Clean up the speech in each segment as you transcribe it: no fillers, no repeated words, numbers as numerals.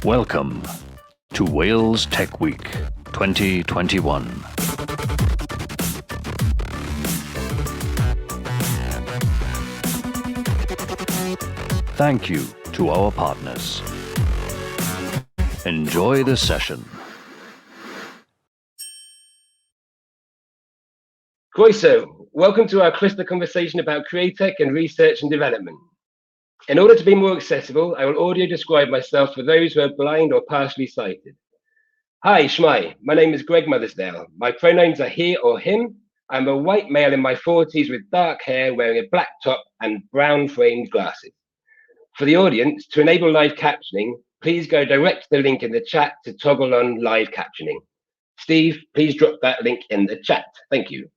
Welcome to Wales Tech Week 2021. Thank you to our partners. Enjoy the session. Clwstwr, welcome to our Clwstwr conversation about Createch and research and development. In order to be more accessible, I will audio describe myself for those who are blind or partially sighted. Hi, Shmai. My name is Greg Mothersdale. My pronouns are he or him. I'm a white male in my 40s with dark hair, wearing a black top and brown framed glasses. For the audience, to enable live captioning, please go direct to the link in the chat to toggle on live captioning. Steve, please drop that link in the chat. Thank you.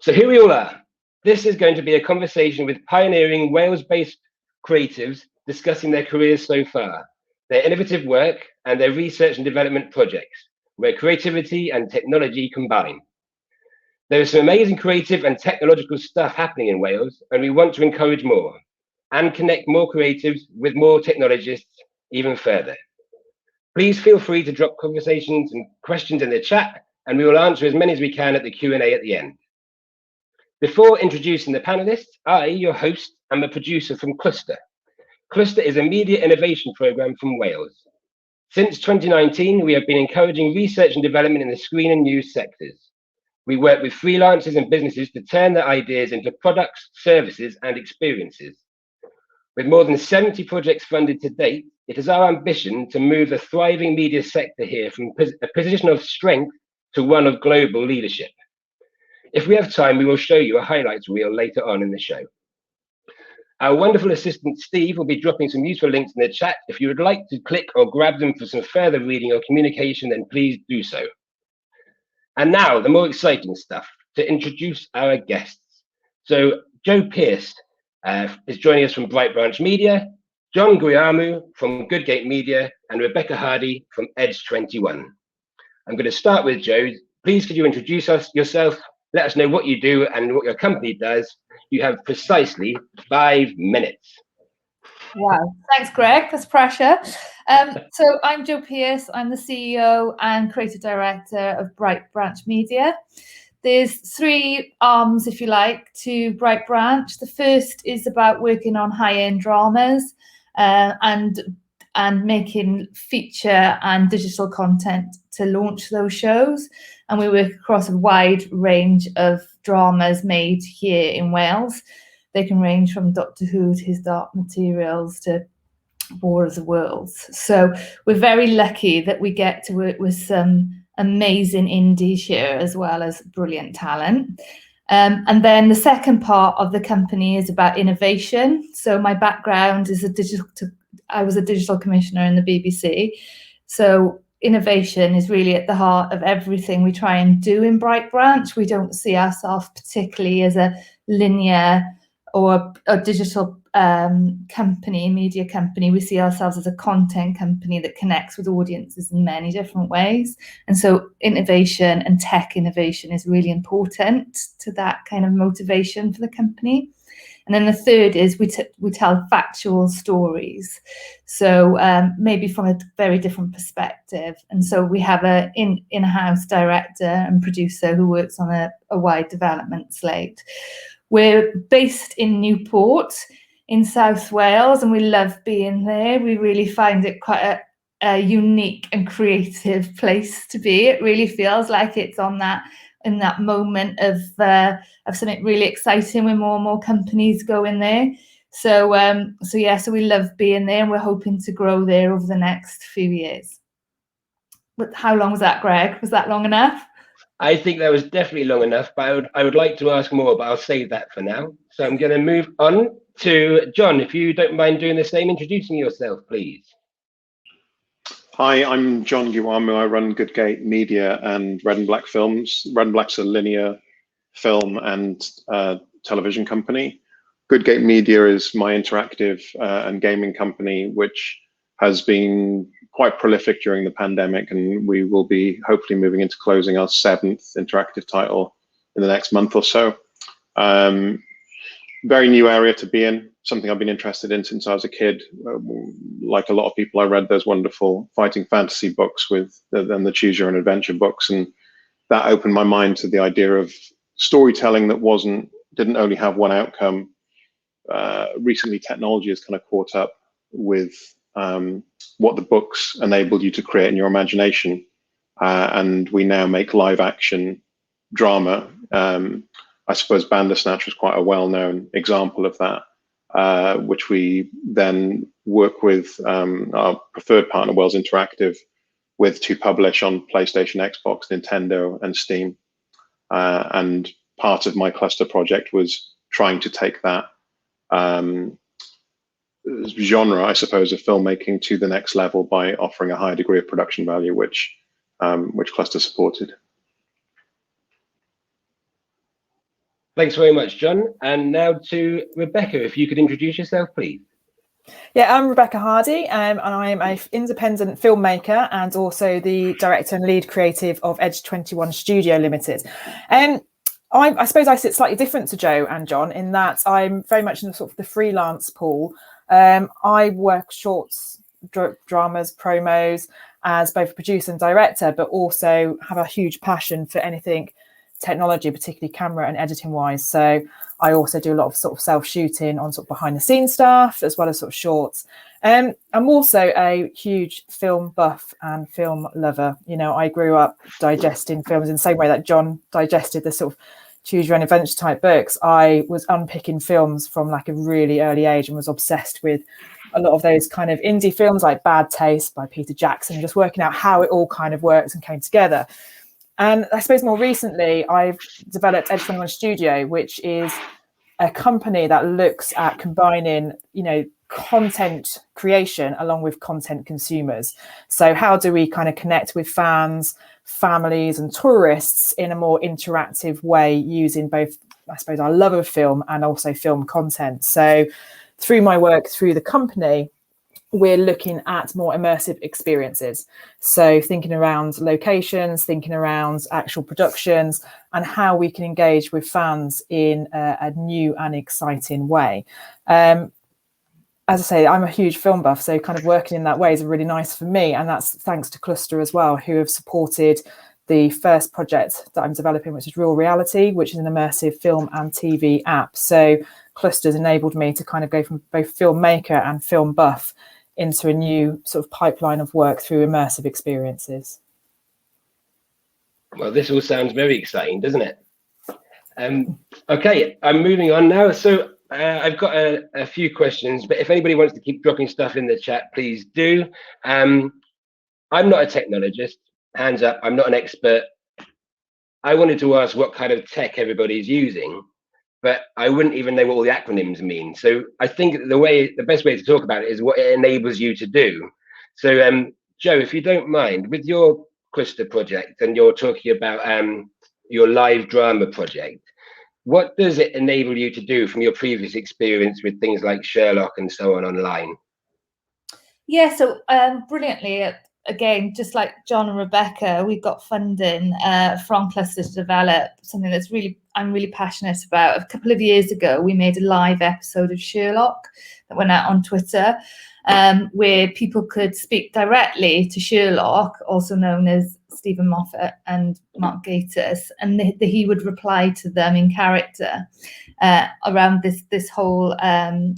So here we all are. This is going to be a conversation with pioneering Wales-based creatives discussing their careers so far, their innovative work, and their research and development projects, where creativity and technology combine. There is some amazing creative and technological stuff happening in Wales, and we want to encourage more and connect more creatives with more technologists even further. Please feel free to drop conversations and questions in the chat, and we will answer as many as we can at the Q&A at the end. Before introducing the panelists, I, your host, am a producer from Clwstwr. Clwstwr is a media innovation program from Wales. Since 2019, we have been encouraging research and development in the screen and news sectors. We work with freelancers and businesses to turn their ideas into products, services, and experiences. With more than 70 projects funded to date, it is our ambition to move the thriving media sector here from a position of strength to one of global leadership. If we have time, we will show you a highlights reel later on in the show. Our wonderful assistant, Steve, will be dropping some useful links in the chat. If you would like to click or grab them for some further reading or communication, then please do so. And now, the more exciting stuff, to introduce our guests. So, Joe Pearce is joining us from Bright Branch Media, John Guiamu from Goodgate Media, and Rebecca Hardy from Edge 21. I'm going to start with Joe. Please could you introduce yourself? Let us know what you do and what your company does. You have precisely 5 minutes. Wow, thanks, Greg. That's pressure. So I'm Jo Pearce. I'm the CEO and creative director of Bright Branch Media. There's 3 arms, if you like, to Bright Branch. The first is about working on high-end dramas and making feature and digital content to launch those shows. And we work across a wide range of dramas made here in Wales. They can range from Doctor Who to His Dark Materials to War of the Worlds. So we're very lucky that we get to work with some amazing indies here as well as brilliant talent. And then the second part of the company is about innovation. So my background is I was a digital commissioner in the BBC. So innovation is really at the heart of everything we try and do in Bright Branch. We don't see ourselves particularly as a linear or a digital company, media company. We see ourselves as a content company that connects with audiences in many different ways. And so innovation and tech innovation is really important to that kind of motivation for the company. And then the third is we tell factual stories, so maybe from a very different perspective. And so we have an in-house director and producer who works on a wide development slate. We're based in Newport in South Wales, and we love being there. We really find it quite a unique and creative place to be. It really feels like it's in that moment of something really exciting when more and more companies go in there. So we love being there, and we're hoping to grow there over the next few years. But how long was that, Greg? Was that long enough? I think that was definitely long enough, but I would like to ask more, but I'll save that for now. So I'm going to move on to John, if you don't mind doing the same, introducing yourself, please. Hi, I'm John Guiamu. I run Goodgate Media and Red and Black Films. Red and Black's a linear film and television company. Goodgate Media is my interactive and gaming company, which has been quite prolific during the pandemic, and we will be hopefully moving into closing our 7th interactive title in the next month or so. very new area to be in, something I've been interested in since I was a kid. Like a lot of people, I read those wonderful fighting fantasy books and the Choose Your Own Adventure books, and that opened my mind to the idea of storytelling that didn't only have one outcome. Recently, technology has kind of caught up with what the books enabled you to create in your imagination, and we now make live action drama. I suppose Bandersnatch was quite a well-known example of that, which we then work with our preferred partner, Wells Interactive, to publish on PlayStation, Xbox, Nintendo, and Steam. And part of my Clwstwr project was trying to take that genre, I suppose, of filmmaking to the next level by offering a higher degree of production value, which Clwstwr supported. Thanks very much, John. And now to Rebecca, if you could introduce yourself, please. Yeah, I'm Rebecca Hardy, and I'm an independent filmmaker and also the director and lead creative of Edge 21 Studio Limited. I suppose I sit slightly different to Joe and John in that I'm very much in the sort of the freelance pool. I work shorts, dramas, promos as both a producer and director, but also have a huge passion for anything technology, particularly camera and editing wise. So I also do a lot of sort of self-shooting on sort of behind the scenes stuff, as well as sort of shorts. I'm also a huge film buff and film lover. You know, I grew up digesting films in the same way that John digested the sort of Choose Your Own Adventure type books. I was unpicking films from like a really early age and was obsessed with a lot of those kind of indie films like Bad Taste by Peter Jackson, just working out how it all kind of works and came together. And I suppose more recently, I've developed Edge 21 Studio, which is a company that looks at combining, you know, content creation along with content consumers. So how do we kind of connect with fans, families and tourists in a more interactive way using both, I suppose, our love of film and also film content. So through my work through the company, we're looking at more immersive experiences. So thinking around locations, thinking around actual productions, and how we can engage with fans in a new and exciting way. As I say, I'm a huge film buff, so kind of working in that way is really nice for me. And that's thanks to Clwstwr as well, who have supported the first project that I'm developing, which is Real Reality, which is an immersive film and TV app. So Clwstwr's enabled me to kind of go from both filmmaker and film buff into a new sort of pipeline of work through immersive experiences. Well, this all sounds very exciting, doesn't it? Okay, I'm moving on now. So I've got a few questions, but if anybody wants to keep dropping stuff in the chat, please do. I'm not a technologist, hands up, I'm not an expert. I wanted to ask what kind of tech everybody's using, but I wouldn't even know what all the acronyms mean. So I think the best way to talk about it is what it enables you to do. So Joe, if you don't mind, with your Clwstwr project, and you're talking about your live drama project, what does it enable you to do from your previous experience with things like Sherlock and so on online? Yeah, so brilliantly, again, just like John and Rebecca, we got funding from Clwstwr to develop something that's I'm really passionate about. A couple of years ago, we made a live episode of Sherlock that went out on Twitter, where people could speak directly to Sherlock, also known as Stephen Moffat and Mark Gatiss, and he would reply to them in character around this whole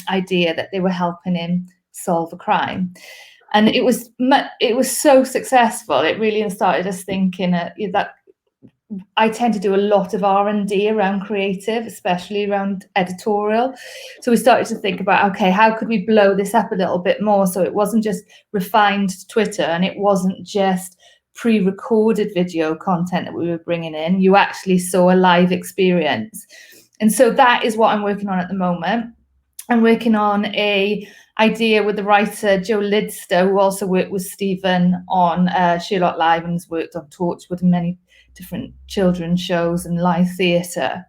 idea that they were helping him solve a crime. And it was so successful. It really started us thinking that I tend to do a lot of R&D around creative, especially around editorial. So we started to think about, okay, how could we blow this up a little bit more so it wasn't just refined Twitter and it wasn't just pre-recorded video content that we were bringing in. You actually saw a live experience. And so that is what I'm working on at the moment. I'm working on a idea with the writer Joe Lidster, who also worked with Stephen on Sherlock Live and has worked on Torchwood and many different children's shows and live theatre.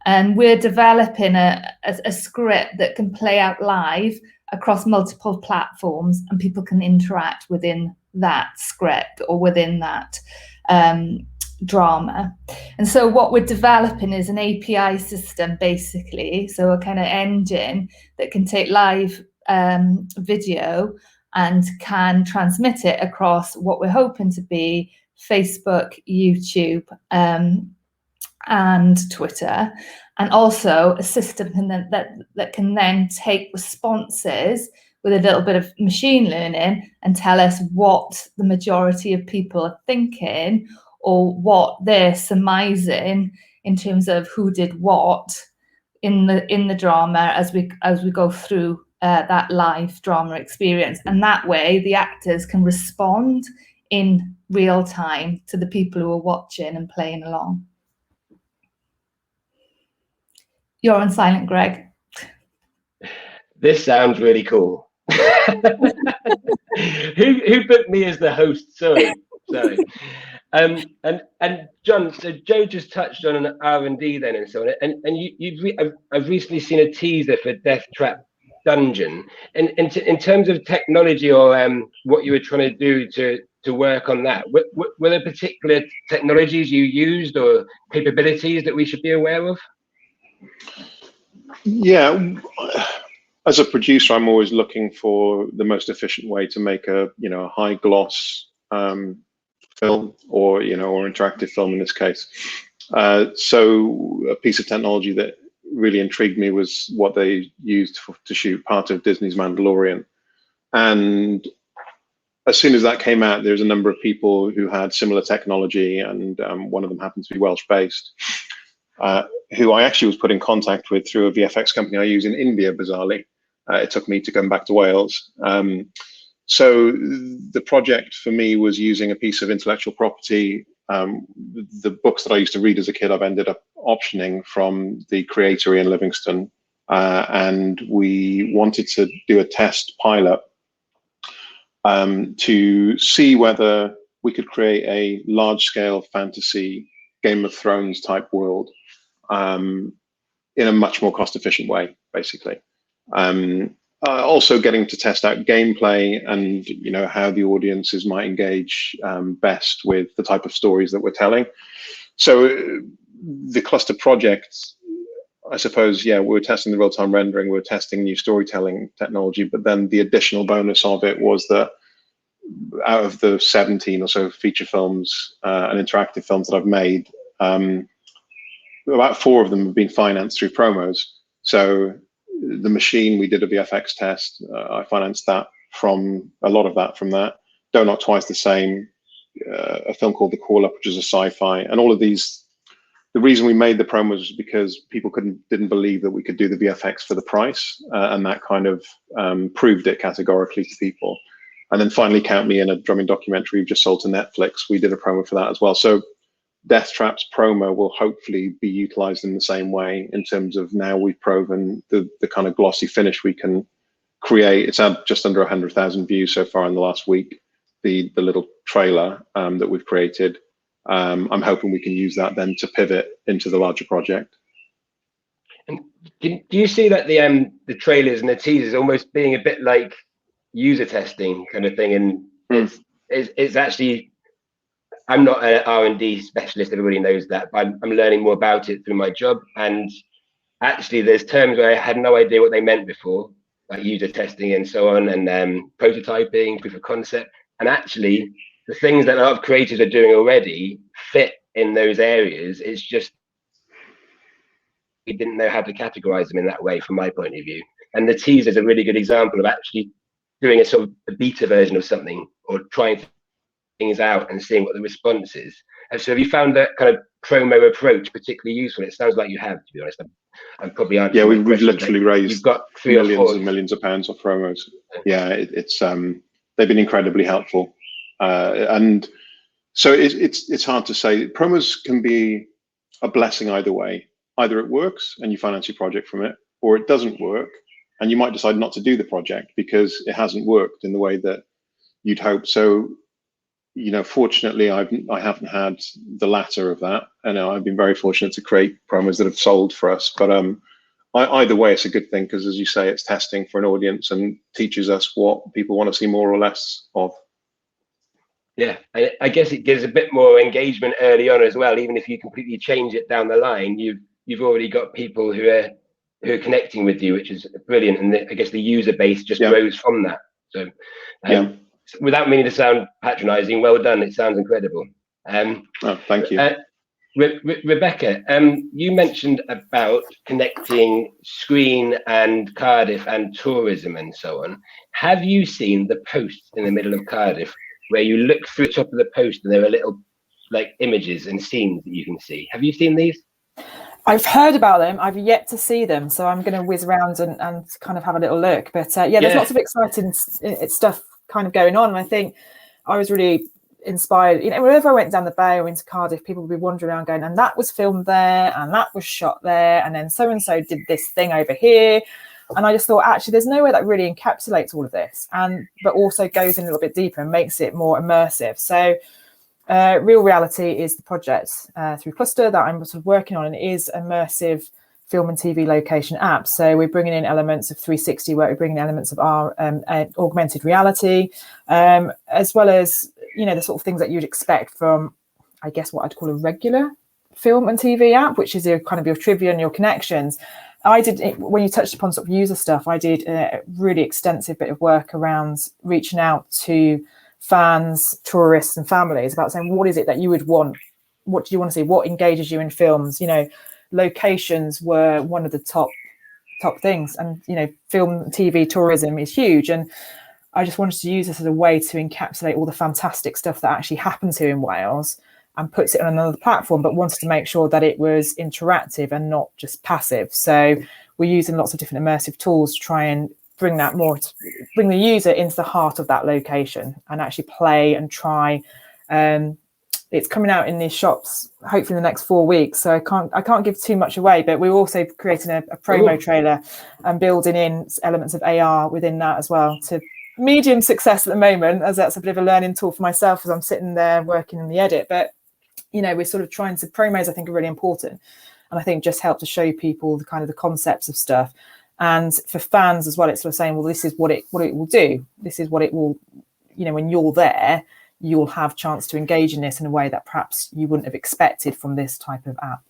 And we're developing a script that can play out live across multiple platforms, and people can interact within that script or within that drama. And so what we're developing is an API system, basically, so a kind of engine that can take live video and can transmit it across what we're hoping to be Facebook, YouTube, and Twitter, and also a system that can then take responses with a little bit of machine learning and tell us what the majority of people are thinking, or what they're surmising in terms of who did what in the drama as we go through that live drama experience. And that way the actors can respond in real time to the people who are watching and playing along. You're on silent, Greg. This sounds really cool. Who booked me as the host? Sorry. And John, so Joe just touched on an R&D then and so on, and I've recently seen a teaser for Deathtrap Dungeon. And in terms of technology or what you were trying to do to work on that, were there particular technologies you used or capabilities that we should be aware of? Yeah, as a producer, I'm always looking for the most efficient way to make a high gloss film, or or interactive film in this case. So a piece of technology that really intrigued me was what they used to shoot part of Disney's Mandalorian. And as soon as that came out, there's a number of people who had similar technology, and one of them happened to be Welsh-based, who I actually was put in contact with through a VFX company I use in India, bizarrely. It took me to come back to Wales. So the project for me was using a piece of intellectual property. The books that I used to read as a kid, I've ended up optioning from the Createry in Livingston. And we wanted to do a test pilot to see whether we could create a large-scale fantasy Game of Thrones type world in a much more cost-efficient way, basically. Also getting to test out gameplay and how the audiences might engage best with the type of stories that we're telling. So the Clwstwr project, I suppose, we were testing the real-time rendering, we were testing new storytelling technology, but then the additional bonus of it was that out of the 17 or so feature films and interactive films that I've made, about 4 of them have been financed through promos. So the machine, we did a VFX test. I financed that from a lot of that from that. Don't Not Twice the Same, a film called The Call-Up, which is a sci-fi, and all of these. The reason we made the promos was because people didn't believe that we could do the VFX for the price, and that kind of proved it categorically to people. And then finally, Count Me In, a drumming documentary we've just sold to Netflix. We did a promo for that as well. So Deathtrap's promo will hopefully be utilized in the same way, in terms of now we've proven the kind of glossy finish we can create. It's had just under 100,000 views so far in the last week, the little trailer that we've created. I'm hoping we can use that then to pivot into the larger project. And do you see that the trailers and the teasers almost being a bit like user testing kind of thing? And it's actually, I'm not an R&D specialist, everybody knows that, but I'm learning more about it through my job. And actually there's terms where I had no idea what they meant before, like user testing and so on, and prototyping, proof of concept. And actually the things that a lot of creators are doing already fit in those areas. It's just we didn't know how to categorize them in that way, from my point of view. And the teaser is a really good example of actually doing a sort of a beta version of something, or trying things out and seeing what the response is. And so have you found that kind of promo approach particularly useful? It sounds like you have, to be honest. I'm probably answering. Yeah, we've literally raised you've got millions and millions of pounds of promos. Yeah, it's they've been incredibly helpful. And so it's hard to say. Promos can be a blessing either way. Either it works and you finance your project from it, or it doesn't work and you might decide not to do the project because it hasn't worked in the way that you'd hope. So, fortunately, I haven't had the latter of that, and I've been very fortunate to create promos that have sold for us. But either way, it's a good thing, because, as you say, it's testing for an audience and teaches us what people want to see more or less of. Yeah, I guess it gives a bit more engagement early on as well. Even if you completely change it down the line, you've already got people who are connecting with you, which is brilliant. And I guess the user base just grows from that. So, without meaning to sound patronising, well done. It sounds incredible. Thank you. Rebecca, you mentioned about connecting Screen and Cardiff and tourism and so on. Have you seen the posts in the middle of Cardiff where you look through the top of the post and there are little like images and scenes that you can see? Have you seen these? I've heard about them. I've yet to see them, so I'm going to whiz around and kind of have a little look. But there's lots of exciting stuff kind of going on. And I think I was really inspired. You know, whenever I went down the bay or into Cardiff, people would be wandering around going, and that was filmed there, and that was shot there, and then so and so did this thing over here. And I just thought, actually, there's no way that really encapsulates all of this, but also goes in a little bit deeper and makes it more immersive. So Real Reality is the project through Clwstwr that I'm sort of working on, and it is immersive film and TV location app. So we're bringing in elements of 360 work, we're bringing elements of our augmented reality, as well as, you know, the sort of things that you'd expect from, I guess, what I'd call a regular film and TV app, which is your kind of your trivia and your connections. I did, when you touched upon sort of user stuff, I did a really extensive bit of work around reaching out to fans, tourists and families about saying, what is it that you would want? What do you want to see? What engages you in films? You know, locations were one of the top things, and, you know, film, TV, tourism is huge. And I just wanted to use this as a way to encapsulate all the fantastic stuff that actually happens here in Wales and puts it on another platform, but wanted to make sure that it was interactive and not just passive. So we're using lots of different immersive tools to try and bring the user into the heart of that location and actually play and try. It's coming out in these shops hopefully in the next 4 weeks, so I can't give too much away, but we're also creating a promo trailer and building in elements of AR within that as well, to medium success at the moment, as that's a bit of a learning tool for myself as I'm sitting there working in the edit. But, you know, we're sort of trying to, promos I think are really important, and I think just help to show people the kind of the concepts of stuff. And for fans as well, it's sort of saying, well, this is what it will do. This is what it will, you know, when you're there, you'll have chance to engage in this in a way that perhaps you wouldn't have expected from this type of app.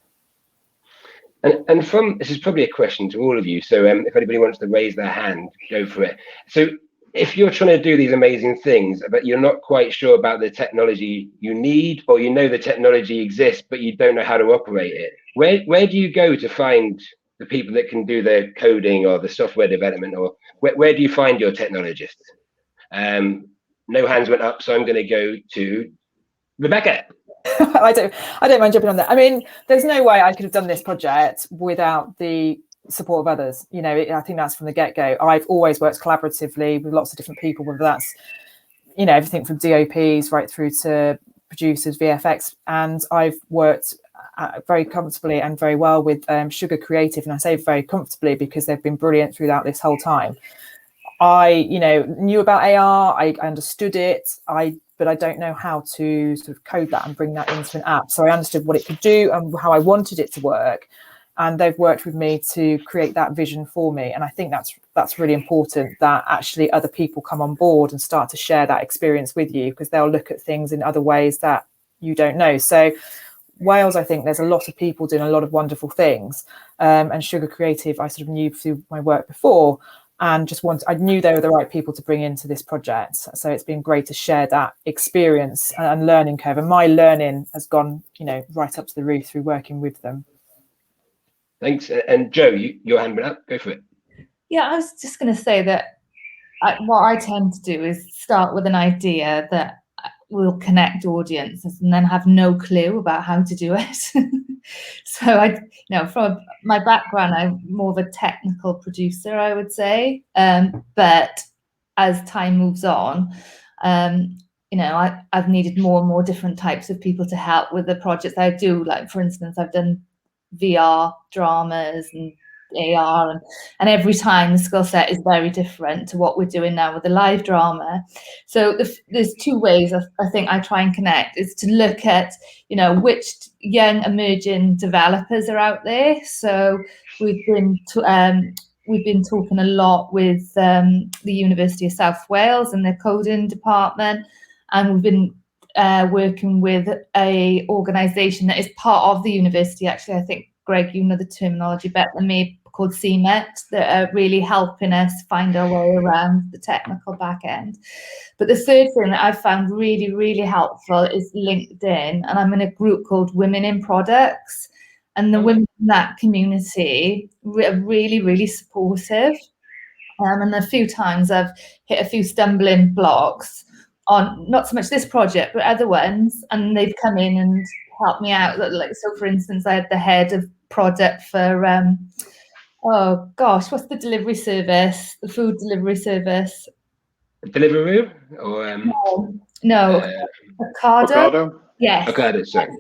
And from, this is probably a question to all of you, so if anybody wants to raise their hand, go for it. So if you're trying to do these amazing things, but you're not quite sure about the technology you need, or you know the technology exists, but you don't know how to operate it, where do you go to find the people that can do the coding or the software development, or where do you find your technologists? No hands went up, so I'm going to go to Rebecca. I don't mind jumping on that. I mean, there's no way I could have done this project without the support of others. You know, I think that's from the get-go. I've always worked collaboratively with lots of different people, whether that's, you know, everything from DOPs right through to producers, VFX, and I've worked very comfortably and very well with Sugar Creative, and I say very comfortably because they've been brilliant throughout this whole time. I, you know, knew about AR, I understood it, but I don't know how to sort of code that and bring that into an app. So I understood what it could do and how I wanted it to work, and they've worked with me to create that vision for me. And I think that's really important, that actually other people come on board and start to share that experience with you, because they'll look at things in other ways that you don't know. So Wales, I think there's a lot of people doing a lot of wonderful things, and Sugar Creative I sort of knew through my work before, and I knew they were the right people to bring into this project. So it's been great to share that experience and learning curve, and my learning has gone, you know, right up to the roof through working with them. Thanks. And Joe, your hand went up, go for it. Yeah, I was just going to say that what I tend to do is start with an idea that will connect audiences and then have no clue about how to do it. So from my background, I'm more of a technical producer, I would say. But as time moves on, I've needed more and more different types of people to help with the projects I do. Like, for instance, I've done VR dramas and AR, and every time the skill set is very different to what we're doing now with the live drama. So there's two ways I think I try and connect, is to look at, you know, which young emerging developers are out there. So we've been talking a lot with the University of South Wales and their coding department, and we've been working with a organisation that is part of the university. Actually, I think, Greg, you know the terminology better than me, called CMET, that are really helping us find our way around the technical back end. But the third thing that I've found really, really helpful is LinkedIn, and I'm in a group called Women in Products, and the women in that community are really, really supportive. And a few times I've hit a few stumbling blocks on not so much this project, but other ones, and they've come in and helped me out. Like, so for instance, I had the head of product for, oh gosh, what's the delivery service, the food delivery service? Deliveroo? Or no, Ocado? Yes. Ocado, sorry.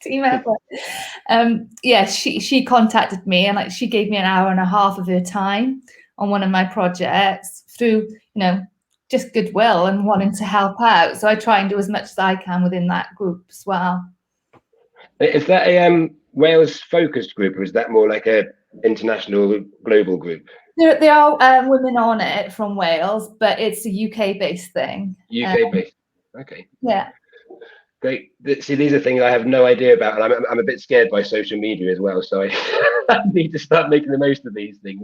Team effort. Yeah, she contacted me, and like, she gave me an hour and a half of her time on one of my projects through, you know, just goodwill and wanting to help out. So I try and do as much as I can within that group as well. Is that a Wales focused group, or is that more like a international global group? There are women on it from Wales, but it's a UK based thing. UK based. Okay. Yeah. Great. See, these are things I have no idea about, and I'm a bit scared by social media as well. So I need to start making the most of these things.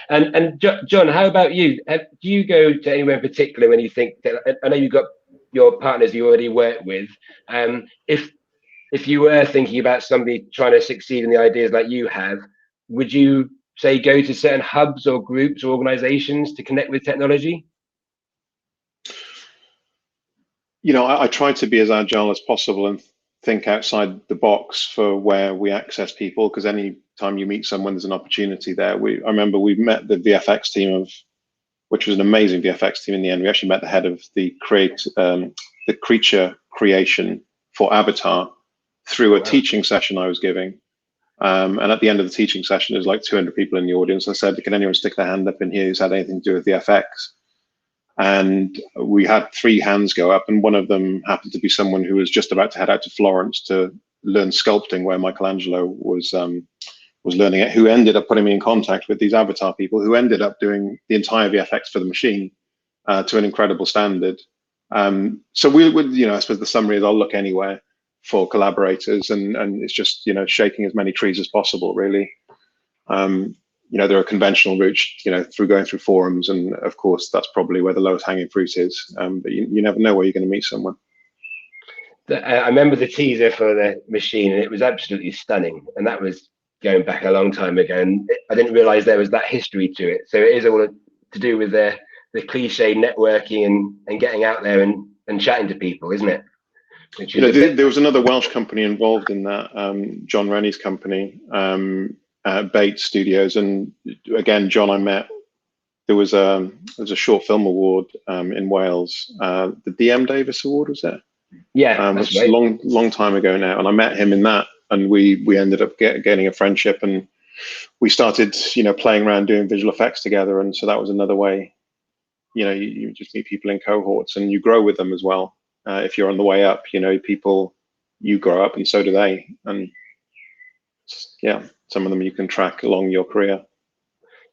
And John, how about you? Do you go to anywhere in particular when you think that, I know you've got your partners you already work with. If you were thinking about somebody trying to succeed in the ideas like you have, would you say go to certain hubs or groups or organizations to connect with technology? You know, I try to be as agile as possible and think outside the box for where we access people, because any time you meet someone, there's an opportunity there. I remember we met the VFX team which was an amazing VFX team in the end. We actually met the head of the creature creation for Avatar through a teaching session I was giving. And at the end of the teaching session, there's like 200 people in the audience. I said, can anyone stick their hand up in here who's had anything to do with VFX? And we had 3 hands go up, and one of them happened to be someone who was just about to head out to Florence to learn sculpting, where Michelangelo was learning it, who ended up putting me in contact with these Avatar people who ended up doing the entire VFX for the machine to an incredible standard. So we would, you know, I suppose the summary is I'll look anywhere for collaborators, and it's just, you know, shaking as many trees as possible, really. You know, there are conventional routes, you know, going through forums, and of course that's probably where the lowest hanging fruit is. But you never know where you're going to meet someone. I remember the teaser for the machine, and it was absolutely stunning. And that was going back a long time ago, and I didn't realize there was that history to it. So it is all to do with the cliche networking and getting out there and chatting to people, isn't it? You know, there was another Welsh company involved in that, John Rennie's company. Bait Studios, and again, John, I met. There was a short film award in Wales, the DM Davis Award, was it? Yeah, that's right. long time ago now, and I met him in that, and we ended up gaining a friendship, and we started, you know, playing around doing visual effects together, and so that was another way. You know, you just meet people in cohorts, and you grow with them as well. If you're on the way up, you know, you grow up, and so do they, and yeah. Some of them you can track along your career.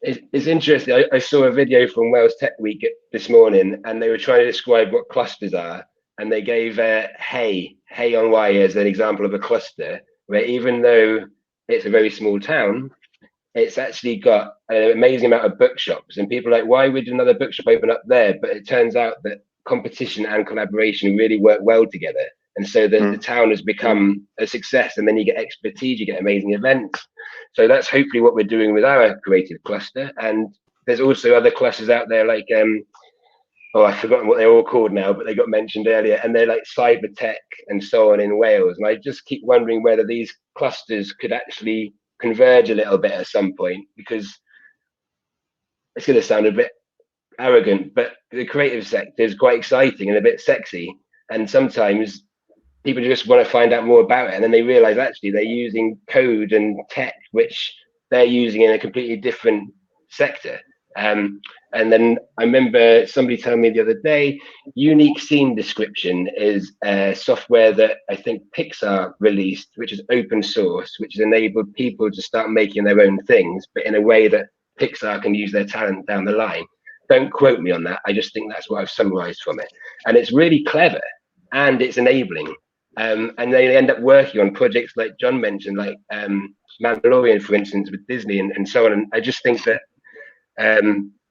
It's interesting. I saw a video from Wales Tech Week this morning, and they were trying to describe what clusters are, and they gave Hay on Wye as an example of a cluster, where even though it's a very small town, it's actually got an amazing amount of bookshops, and people are like, why would another bookshop open up there? But it turns out that competition and collaboration really work well together. And so the town has become a success, and then you get expertise, you get amazing events. So that's hopefully what we're doing with our creative cluster. And there's also other clusters out there like, I've forgotten what they're all called now, but they got mentioned earlier, and they're like cyber tech and so on in Wales. And I just keep wondering whether these clusters could actually converge a little bit at some point, because it's going to sound a bit arrogant, but the creative sector is quite exciting and a bit sexy. And sometimes people just want to find out more about it, and then they realize actually they're using code and tech which they're using in a completely different sector. And then I remember somebody telling me the other day, unique scene description is a software that I think Pixar released, which is open source, which has enabled people to start making their own things, but in a way that Pixar can use their talent down the line. Don't quote me on that. I just think that's what I've summarized from it. And it's really clever. and it's enabling. And they end up working on projects like John mentioned, like Mandalorian, for instance, with Disney and so on. And I just think that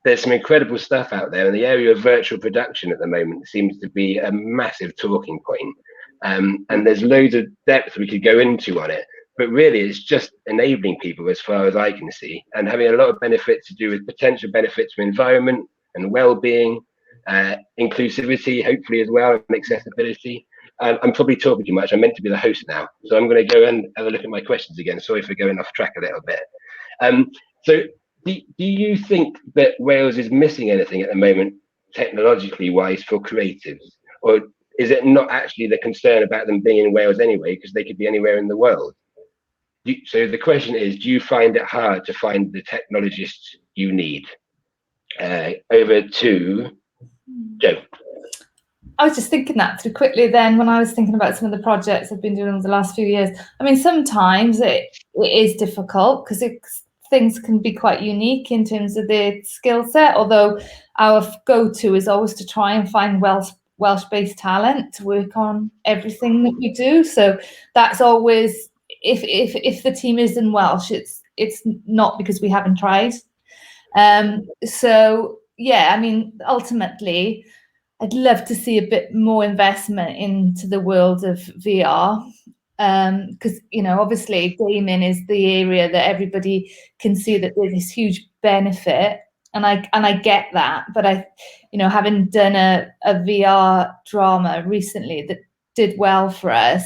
there's some incredible stuff out there, and the area of virtual production at the moment seems to be a massive talking point. And there's loads of depth we could go into on it, but really it's just enabling people as far as I can see, and having a lot of benefits to do with potential benefits for environment and well-being, inclusivity, hopefully as well, and accessibility. I'm probably talking too much. I'm meant to be the host now, so I'm going to go and have a look at my questions again. Sorry for going off track a little bit. So do you think that Wales is missing anything at the moment, technologically wise, for creatives? Or is it not actually the concern about them being in Wales anyway, because they could be anywhere in the world? So the question is, do you find it hard to find the technologists you need? Over to Joe. I was just thinking that through quickly then when I was thinking about some of the projects I've been doing over the last few years. I mean, sometimes it is difficult because things can be quite unique in terms of the skill set, although our go-to is always to try and find Welsh-based talent to work on everything that we do. So that's always, if the team is in Welsh, it's not because we haven't tried. So yeah, I mean, ultimately, I'd love to see a bit more investment into the world of VR, because obviously gaming is the area that everybody can see that there's this huge benefit, and I get that. But having done a VR drama recently that did well for us,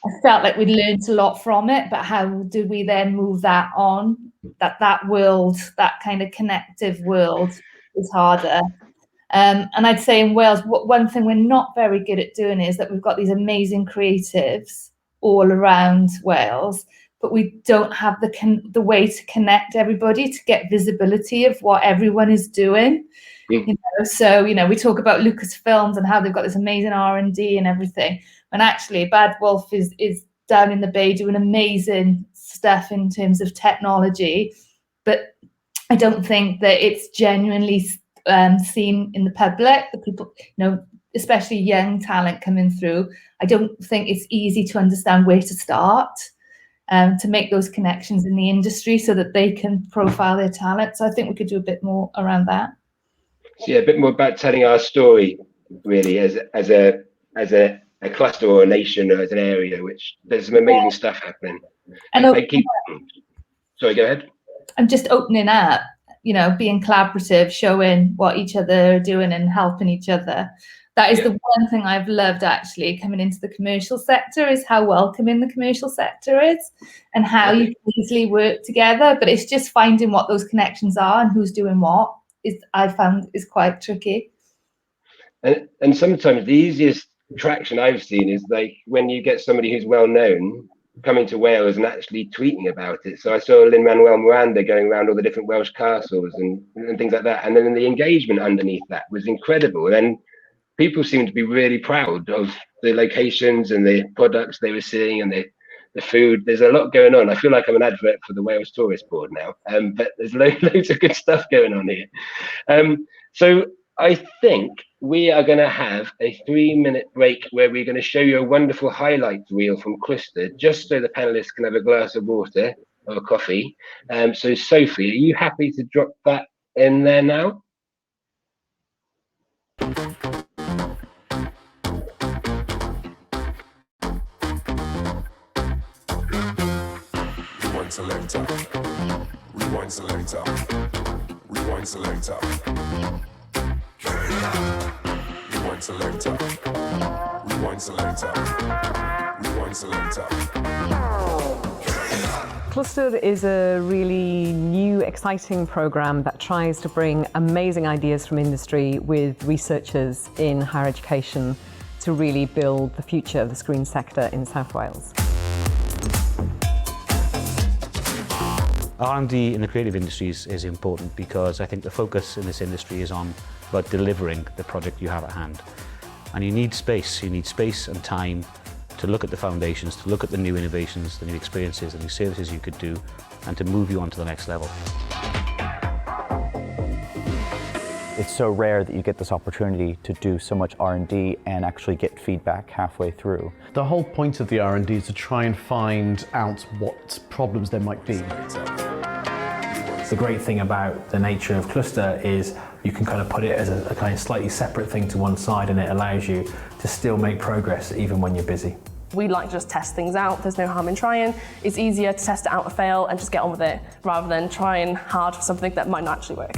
I felt like we'd learned a lot from it. But how do we then move that on? That world, that kind of connective world, is harder. And I'd say in Wales, one thing we're not very good at doing is that we've got these amazing creatives all around Wales, but we don't have the way to connect everybody, to get visibility of what everyone is doing. So we talk about Lucasfilms and how they've got this amazing R&D and everything, when actually Bad Wolf is down in the Bay doing amazing stuff in terms of technology, but I don't think that it's genuinely seen in the public. The people, especially young talent coming through, I don't think it's easy to understand where to start to make those connections in the industry so that they can profile their talent. So I think we could do a bit more around that. So yeah, a bit more about telling our story, really, as a cluster or a nation or as an area, which there's some amazing stuff happening. And sorry, go ahead. I'm just opening up, being collaborative, showing what each other are doing and helping each other. That is the one thing I've loved actually coming into the commercial sector, is how welcoming the commercial sector is and how you can easily work together. But it's just finding what those connections are and who's doing what I found is quite tricky. And sometimes the easiest traction I've seen is like when you get somebody who's well known coming to Wales and actually tweeting about it. So I saw Lin-Manuel Miranda going around all the different Welsh castles and things like that. And then the engagement underneath that was incredible. And then people seemed to be really proud of the locations and the products they were seeing and the food. There's a lot going on. I feel like I'm an advert for the Wales Tourist Board now, but there's loads of good stuff going on here. So I think we are going to have a 3-minute break where we're going to show you a wonderful highlights reel from Clwstwr, just so the panelists can have a glass of water or coffee. So Sophie, are you happy to drop that in there now? Rewind selector, rewind selector, rewind selector. Rewind selector, rewind selector, rewind selector. Clwstwr is a really new, exciting program that tries to bring amazing ideas from industry with researchers in higher education to really build the future of the screen sector in South Wales. R&D in the creative industries is important because I think the focus in this industry is on about delivering the project you have at hand. And you need space and time to look at the foundations, to look at the new innovations, the new experiences, the new services you could do, and to move you on to the next level. It's so rare that you get this opportunity to do so much R&D and actually get feedback halfway through. The whole point of the R&D is to try and find out what problems there might be. The great thing about the nature of Clwstwr is you can kind of put it as a kind of slightly separate thing to one side, and it allows you to still make progress even when you're busy. We like to just test things out. There's no harm in trying. It's easier to test it out and fail and just get on with it rather than trying hard for something that might not actually work.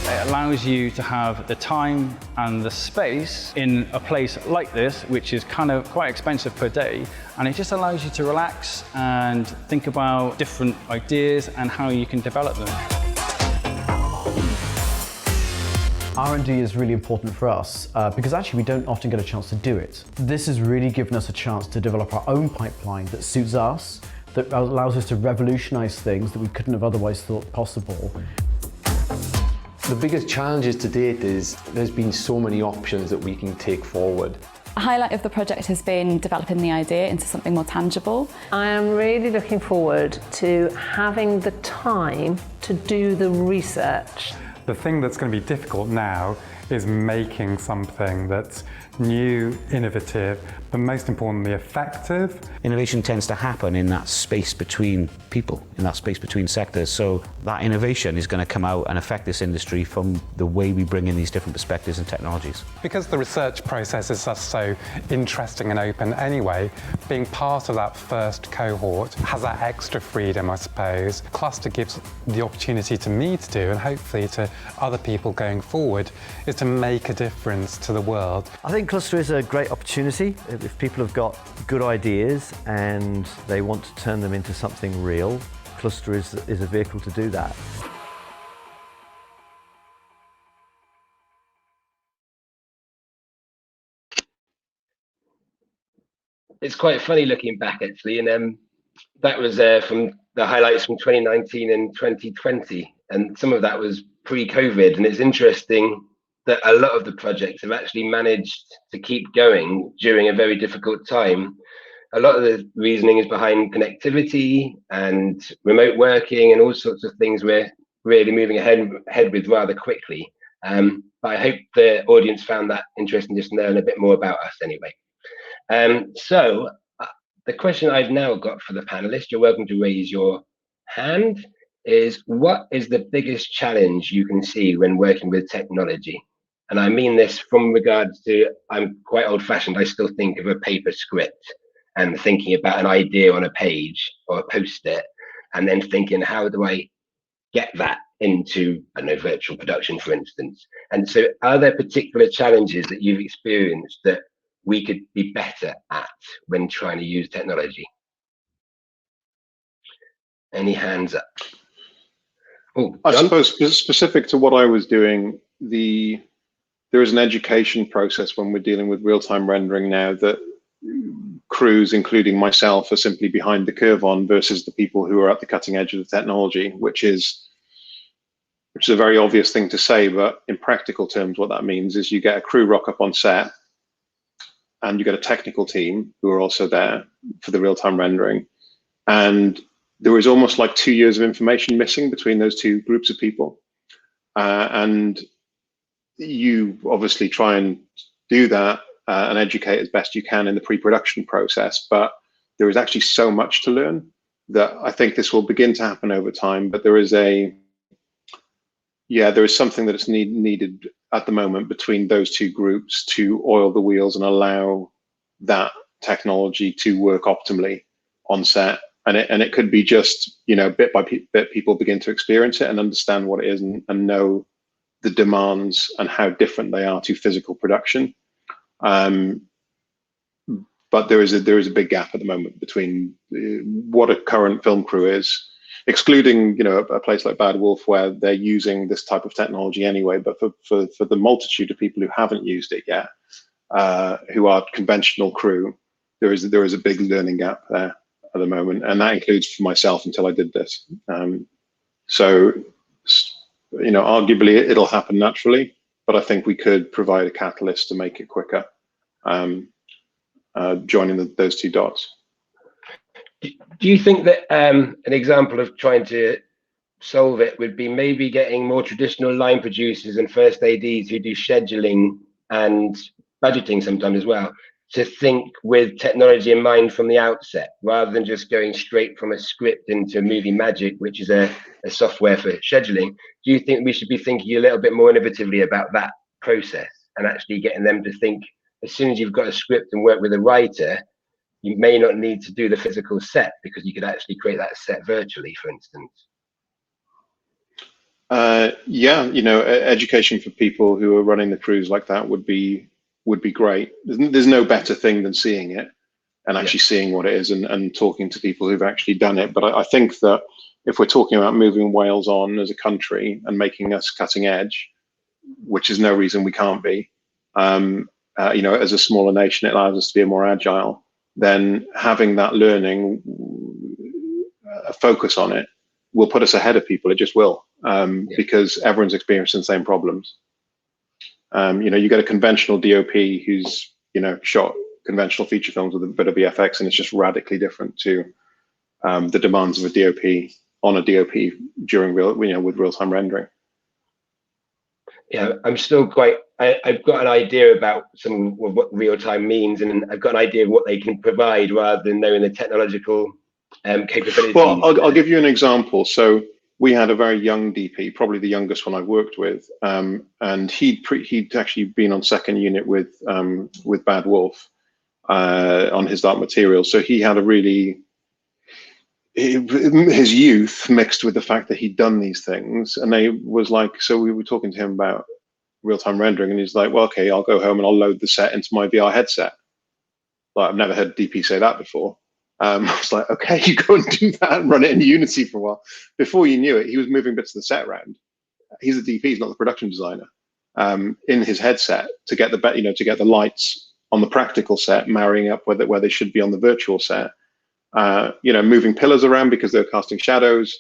It allows you to have the time and the space in a place like this, which is kind of quite expensive per day, and it just allows you to relax and think about different ideas and how you can develop them. R&D is really important for us because actually we don't often get a chance to do it. This has really given us a chance to develop our own pipeline that suits us, that allows us to revolutionize things that we couldn't have otherwise thought possible. The biggest challenges to date is there's been so many options that we can take forward. A highlight of the project has been developing the idea into something more tangible. I am really looking forward to having the time to do the research. The thing that's going to be difficult now is making something that's new, innovative, but most importantly effective. Innovation tends to happen in that space between people, in that space between sectors. So that innovation is going to come out and affect this industry from the way we bring in these different perspectives and technologies. Because the research process is just so interesting and open anyway, being part of that first cohort has that extra freedom, I suppose. Clwstwr gives the opportunity to me to do, and hopefully to other people going forward, is to make a difference to the world. I think Clwstwr is a great opportunity if people have got good ideas and they want to turn them into something real. Clwstwr is a vehicle to do that. It's quite funny looking back actually, and that was from the highlights from 2019 and 2020, and some of that was pre-COVID, and it's interesting that a lot of the projects have actually managed to keep going during a very difficult time. A lot of the reasoning is behind connectivity and remote working and all sorts of things we're really moving ahead with rather quickly. But I hope the audience found that interesting just to learn a bit more about us anyway. So the question I've now got for the panelists, you're welcome to raise your hand, is what is the biggest challenge you can see when working with technology? And I mean this from regards to, I'm quite old fashioned, I still think of a paper script and thinking about an idea on a page or a post-it, and then thinking, how do I get that into, I don't know, virtual production, for instance? And so are there particular challenges that you've experienced that we could be better at when trying to use technology? Any hands up? Oh, I suppose specific to what I was doing, there is an education process when we're dealing with real-time rendering now that crews, including myself, are simply behind the curve on versus the people who are at the cutting edge of the technology, which is a very obvious thing to say, but in practical terms, what that means is you get a crew rock up on set and you get a technical team who are also there for the real-time rendering. And there is almost like 2 years of information missing between those two groups of people. And you obviously try and do that and educate as best you can in the pre-production process, but there is actually so much to learn that I think this will begin to happen over time. But there is something that is needed at the moment between those two groups to oil the wheels and allow that technology to work optimally on set. And it could be just, bit by bit, people begin to experience it and understand what it is and know the demands and how different they are to physical production. But there is a big gap at the moment between what a current film crew is, excluding a place like Bad Wolf where they're using this type of technology anyway. But for the multitude of people who haven't used it yet, who are conventional crew, there is a big learning gap there at the moment, and that includes for myself until I did this. So arguably it'll happen naturally, but I think we could provide a catalyst to make it quicker, joining those two dots. Do you think that an example of trying to solve it would be maybe getting more traditional line producers and first ADs who do scheduling and budgeting sometimes as well, to think with technology in mind from the outset, rather than just going straight from a script into Movie Magic, which is a software for scheduling. Do you think we should be thinking a little bit more innovatively about that process and actually getting them to think, as soon as you've got a script and work with a writer, you may not need to do the physical set because you could actually create that set virtually, for instance? Yeah, you know, education for people who are running the crews like that would be great. There's no better thing than seeing it and actually seeing what it is and talking to people who've actually done it. But I think that if we're talking about moving Wales on as a country and making us cutting edge, which is no reason we can't be, you know, as a smaller nation, it allows us to be more agile. Then having that learning, a focus on it, will put us ahead of people. It just will, because everyone's experiencing the same problems. You know, you get a conventional DOP who's, you know, shot conventional feature films with a bit of VFX, and it's just radically different to the demands of a DOP on a DOP during with real-time rendering. Yeah, I'm still quite. I've got an idea about some of what real-time means, and I've got an idea of what they can provide, rather than knowing the technological capabilities. Well, I'll give you an example. So we had a very young DP, probably the youngest one I've worked with, and he'd actually been on second unit with Bad Wolf on his Dark Materials. So he had a really, his youth mixed with the fact that he'd done these things, and they was like, so we were talking to him about real-time rendering, and he's like, well, okay, I'll go home and I'll load the set into my VR headset. Like, I've never heard DP say that before. I was like, okay, you go and do that and run it in Unity for a while. Before you knew it, he was moving bits of the set around. He's a DP, he's not the production designer. In his headset to get the, you know, to get the lights on the practical set marrying up where they should be on the virtual set. You know, moving pillars around because they're casting shadows.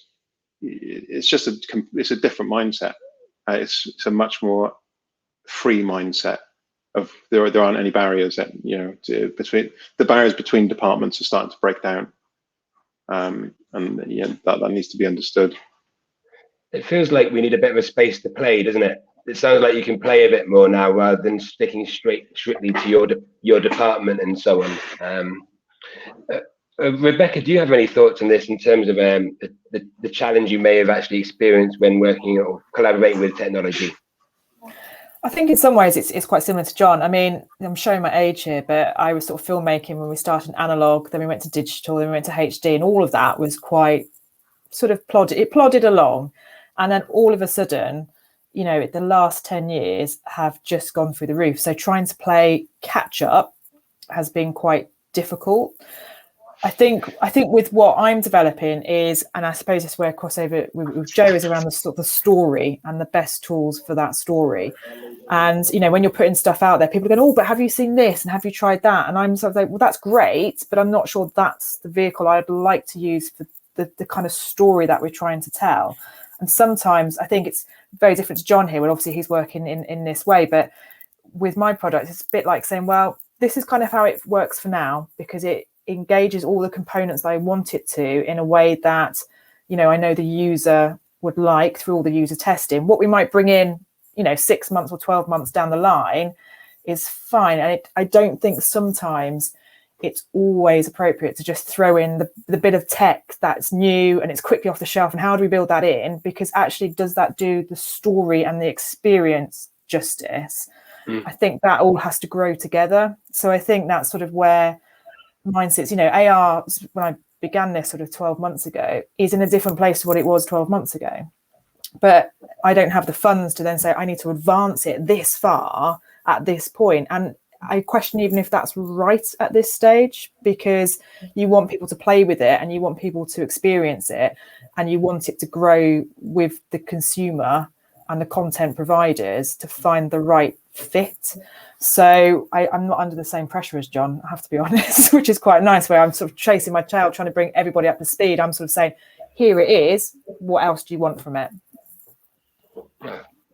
It's just it's a different mindset. It's a much more free mindset. Of there aren't any barriers that, you know, between the barriers between departments are starting to break down, and yeah, that needs to be understood. It feels like we need a bit of a space to play, doesn't it? It sounds like you can play a bit more now rather than sticking strictly to your department and so on. Rebecca, do you have any thoughts on this in terms of the challenge you may have actually experienced when working or collaborating with technology? I think in some ways it's quite similar to John. I mean, I'm showing my age here, but I was sort of filmmaking when we started analog, then we went to digital, then we went to HD, and all of that was quite sort of plodded along. And then all of a sudden, you know, the last 10 years have just gone through the roof. So trying to play catch up has been quite difficult. I think with what I'm developing is, and I suppose it's where crossover with Joe is around the sort of the story and the best tools for that story. And, you know, when you're putting stuff out there, people are going, oh, but have you seen this? And have you tried that? And I'm sort of like, well, that's great, but I'm not sure that's the vehicle I'd like to use for the kind of story that we're trying to tell. And sometimes I think it's very different to John here, when obviously he's working in this way. But with my product, it's a bit like saying, well, this is kind of how it works for now, because it engages all the components that I want it to in a way that, you know, I know the user would like through all the user testing. What we might bring in, you know, 6 months or 12 months down the line is fine. And I don't think sometimes it's always appropriate to just throw in the bit of tech that's new and it's quickly off the shelf. And how do we build that in? Because actually, does that do the story and the experience justice? I think that all has to grow together. So I think that's sort of where mine sits. You know, AR, when I began this sort of 12 months ago, is in a different place to what it was 12 months ago. But I don't have the funds to then say I need to advance it this far at this point. And I question even if that's right at this stage, because you want people to play with it and you want people to experience it and you want it to grow with the consumer and the content providers to find the right fit. So I'm not under the same pressure as John, I have to be honest, which is quite nice, where I'm sort of chasing my tail, trying to bring everybody up to speed. I'm sort of saying, here it is. What else do you want from it?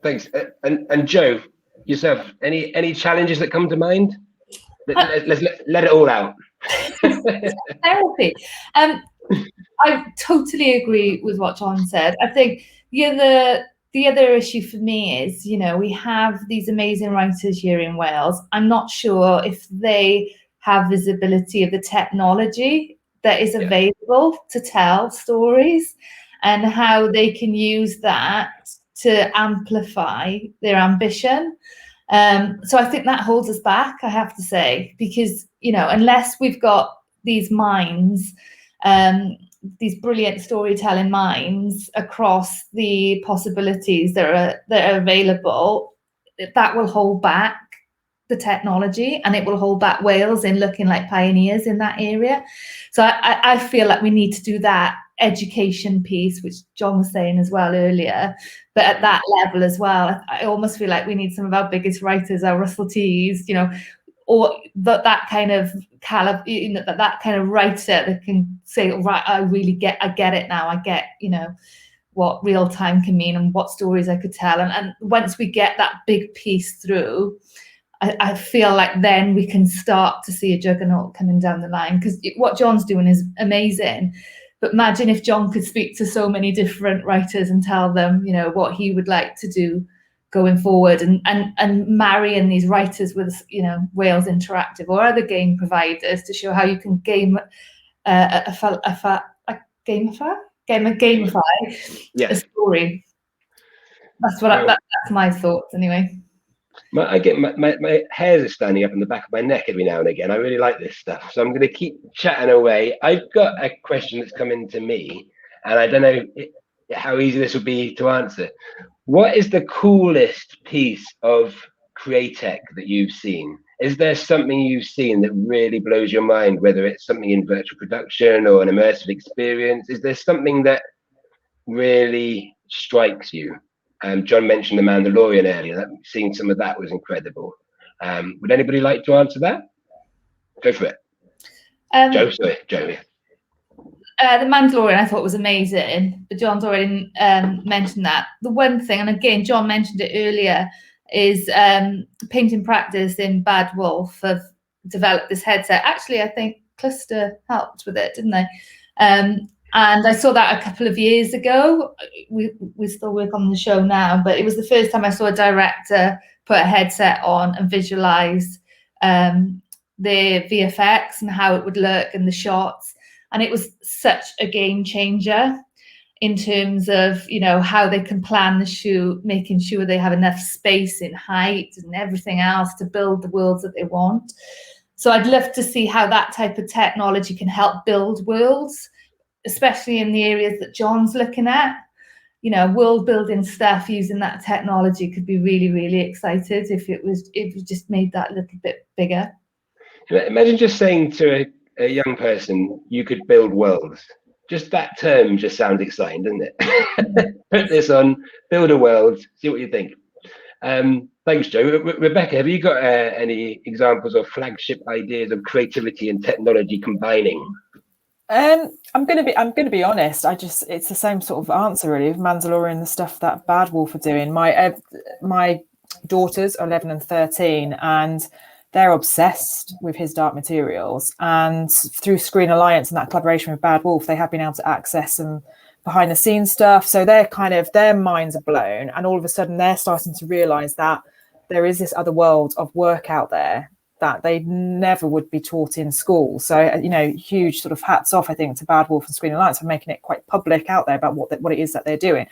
Thanks. And Joe, yourself, any challenges that come to mind? Let's let it all out. Therapy. I totally agree with what John said. I think the other issue for me is, we have these amazing writers here in Wales. I'm not sure if they have visibility of the technology that is available to tell stories and how they can use that to amplify their ambition. So I think that holds us back, I have to say, because, unless we've got these minds, these brilliant storytelling minds across the possibilities that are available, that will hold back the technology, and it will hold back Wales in looking like pioneers in that area. So I feel like we need to do that education piece, which John was saying as well earlier, but at that level as well. I almost feel like we need some of our biggest writers, our Russell T's, or that kind of caliber, that kind of writer that can say, right, I get it now. I get, what real time can mean and what stories I could tell. And once we get that big piece through, I feel like then we can start to see a juggernaut coming down the line, because what John's doing is amazing. But imagine if John could speak to so many different writers and tell them, what he would like to do going forward, and marrying these writers with, Wales Interactive or other game providers to show how you can gamify a story. That's what that's my thoughts anyway. I get my hairs are standing up in the back of my neck every now and again. I really like this stuff, so I'm going to keep chatting away. I've got a question that's come into me, and I don't know how easy this will be to answer. What is the coolest piece of Createch that you've seen? Is there something you've seen that really blows your mind, whether it's something in virtual production or an immersive experience? Is there something that really strikes you? John mentioned The Mandalorian earlier. Seeing some of that was incredible. Would anybody like to answer that? Go for it. Joe. The Mandalorian I thought was amazing, but John's already mentioned that. The one thing, and again, John mentioned it earlier, is Painting Practice in Bad Wolf have developed this headset. Actually, I think Clwstwr helped with it, didn't they? And I saw that a couple of years ago. We still work on the show now, but it was the first time I saw a director put a headset on and visualize the VFX and how it would look and the shots. And it was such a game changer in terms of, how they can plan the shoot, making sure they have enough space in height and everything else to build the worlds that they want. So I'd love to see how that type of technology can help build worlds, especially in the areas that John's looking at. World building stuff using that technology could be really, really excited if you just made that a little bit bigger. Imagine just saying to a young person, you could build worlds. Just that term just sounds exciting, doesn't it? Put this on, build a world, see what you think. Thanks, Joe. Rebecca, have you got any examples of flagship ideas of creativity and technology combining? I'm gonna be honest. It's the same sort of answer really. With Mandalorian, the stuff that Bad Wolf are doing. My daughters are 11 and 13, and they're obsessed with His Dark Materials. And through Screen Alliance and that collaboration with Bad Wolf, they have been able to access some behind the scenes stuff. So their minds are blown, and all of a sudden they're starting to realise that there is this other world of work out there that they never would be taught in school. So, huge sort of hats off, I think, to Bad Wolf and Screen Alliance for making it quite public out there about what it is that they're doing.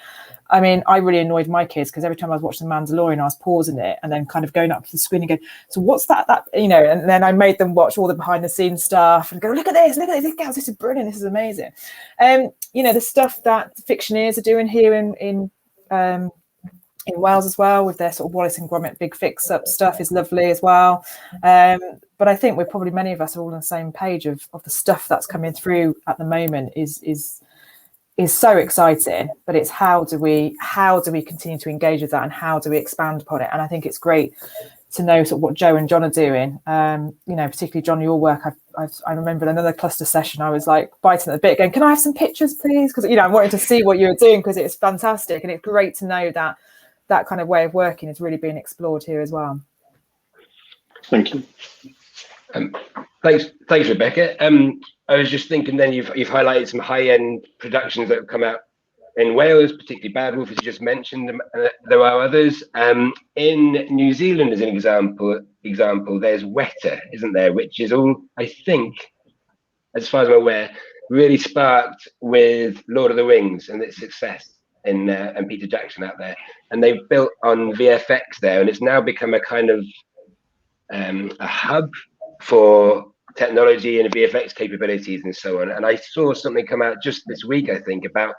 I mean, I really annoyed my kids because every time I was watching The Mandalorian, I was pausing it and then kind of going up to the screen and going, so what's that, and then I made them watch all the behind the scenes stuff and go, look at this, girls, this is brilliant, this is amazing. The stuff that Fictioneers are doing here in Wales as well, with their sort of Wallace and Gromit Big Fix Up stuff is lovely as well. But I think many of us are all on the same page of the stuff that's coming through at the moment is so exciting. But it's how do we continue to engage with that, and how do we expand upon it? And I think it's great to know sort of what Joe and John are doing. Particularly John, your work. I remember another Clwstwr session. I was like biting at the bit, going, "Can I have some pictures, please?" Because I wanted to see what you were doing, because it's fantastic, and it's great to know that kind of way of working is really being explored here as well. Thank you. Thanks, Rebecca. I was just thinking then you've highlighted some high-end productions that have come out in Wales, particularly Bad Wolf, as you just mentioned. There are others. In New Zealand, as an example, there's Weta, isn't there? Which is all, I think, as far as I'm aware, really sparked with Lord of the Rings and its success and Peter Jackson out there. And they've built on VFX there, and it's now become a kind of a hub for technology and VFX capabilities and so on. And I saw something come out just this week, I think, about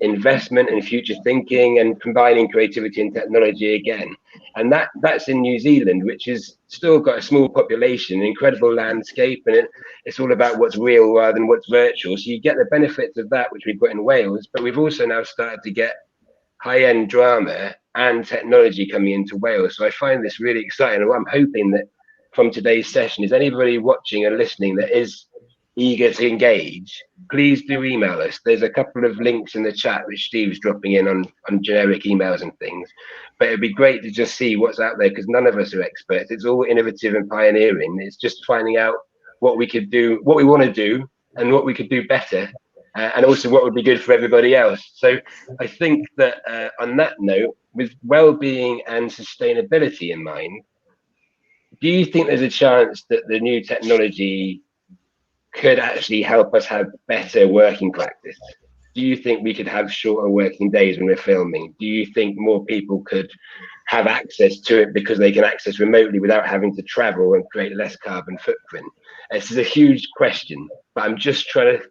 investment and future thinking and combining creativity and technology again. And that's in New Zealand, which has still got a small population, an incredible landscape, and it's all about what's real rather than what's virtual. So you get the benefits of that, which we've got in Wales, but we've also now started to get high-end drama and technology coming into Wales. So I find this really exciting. And what I'm hoping that from today's session is anybody watching and listening that is eager to engage, please do email us. There's a couple of links in the chat which Steve's dropping in on generic emails and things, but it'd be great to just see what's out there, because none of us are experts. It's all innovative and pioneering. It's just finding out what we could do, what we want to do, and what we could do better, and also what would be good for everybody else. So I think that on that note, with well-being and sustainability in mind, do you think there's a chance that the new technology could actually help us have better working practice? Do you think we could have shorter working days when we're filming? Do you think more people could have access to it because they can access remotely without having to travel and create less carbon footprint? This is a huge question, but I'm just trying to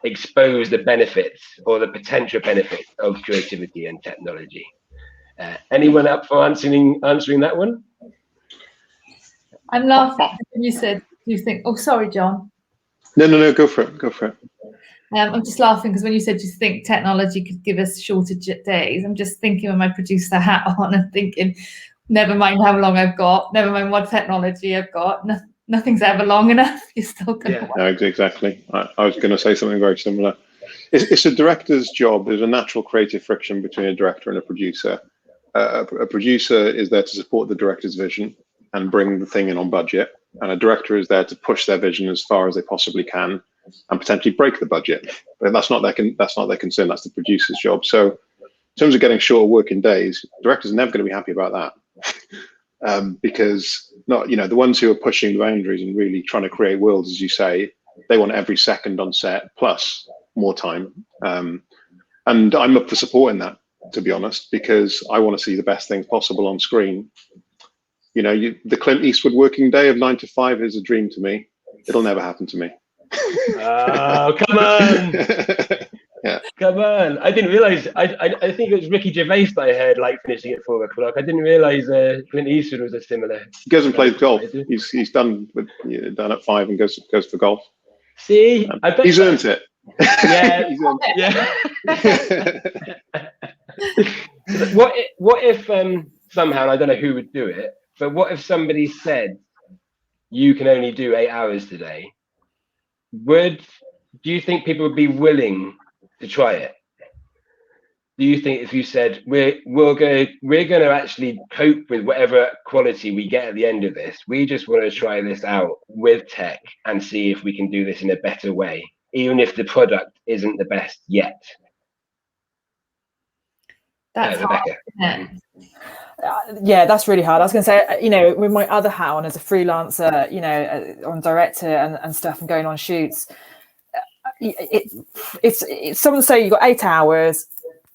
expose the benefits or the potential benefits of creativity and technology. Anyone up for answering that one? I'm laughing when you said, do you think, oh, sorry, John. No, go for it. I'm just laughing because when you said you think technology could give us shorter days, I'm just thinking with my producer hat on and thinking, never mind how long I've got, never mind what technology I've got, nothing's ever long enough. You're still going to No, exactly. I was going to say something very similar. It's a director's job. There's a natural creative friction between a director and a producer. A producer is there to support the director's vision and bring the thing in on budget, and a director is there to push their vision as far as they possibly can and potentially break the budget. But that's not their concern. That's the producer's job. So in terms of getting shorter working days, directors are never going to be happy about that, because the ones who are pushing the boundaries and really trying to create worlds, as you say, they want every second on set plus more time. And I'm up for supporting that, to be honest, because I want to see the best things possible on screen. The Clint Eastwood working day of 9 to 5 is a dream to me. It'll never happen to me. Oh, come on. Yeah. Come on. I didn't realize, I think it was Ricky Gervais that I heard finishing at 4 o'clock. I didn't realize Clint Eastwood was a similar. He goes and plays golf. He's done at 5 and goes for golf. See, I bet he's earned it. Yeah. He's earned it. What if somehow, and I don't know who would do it, but what if somebody said you can only do 8 hours today? Do you think people would be willing to try it? Do you think if you said we're going to actually cope with whatever quality we get at the end of this, we just want to try this out with tech and see if we can do this in a better way, even if the product isn't the best yet? That's Rebecca. hard, isn't it? Yeah, that's really hard. I was going to say, with my other hat on as a freelancer, on director and stuff and going on shoots, it's someone say you've got 8 hours,